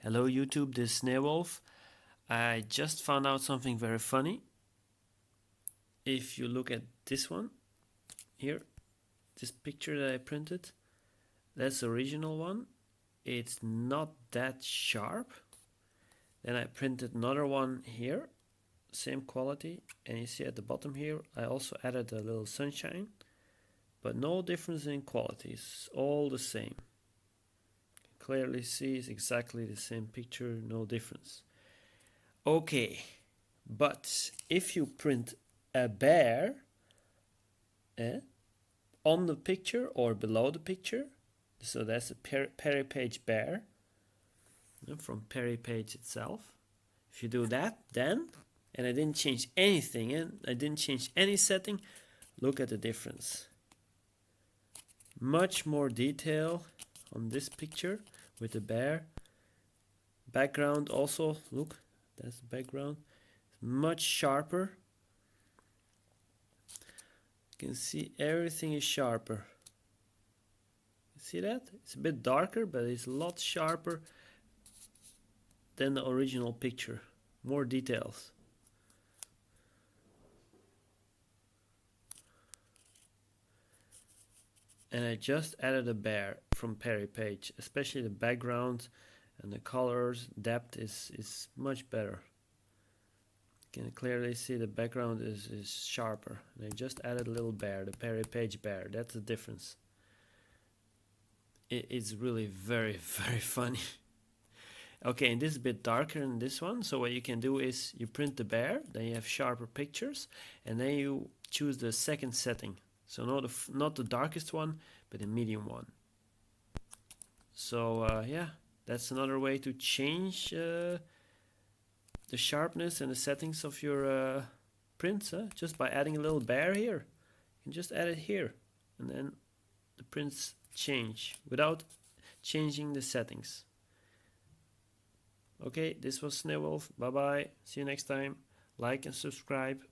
Hello YouTube, this is Sneeuwolf. I just found out something very funny. If you look at this one here, this picture that I printed, that's the original one. It's not that sharp. Then I printed another one here, same quality, and you see at the bottom here I also added a little sunshine, but no difference in quality, it's all the same. Clearly see it's exactly the same picture, no difference. Okay, but if you print a bear on the picture or below the picture, so that's a Peripage bear from Peripage itself. If you do that, then, and I didn't change anything, and I didn't change any setting, look at the difference. Much more detail on this picture with the bear. Background also, look, that's the background. Much sharper. You can see everything is sharper. See that? It's a bit darker, but it's a lot sharper than the original picture. More details. And I just added a bear from Peripage, especially the background and the colors depth is much better. You can clearly see the background is sharper. And I just added a little bear, the Peripage bear. That's the difference. It's really very, very funny. Okay, and this is a bit darker than this one. So what you can do is you print the bear, then you have sharper pictures, and then you choose the second setting. So not the darkest one, but the medium one. So yeah, that's another way to change the sharpness and the settings of your prints, just by adding a little bear here. You can just add it here, and then the prints change without changing the settings. Okay, this was Sneeuwolf. Bye bye. See you next time. Like and subscribe.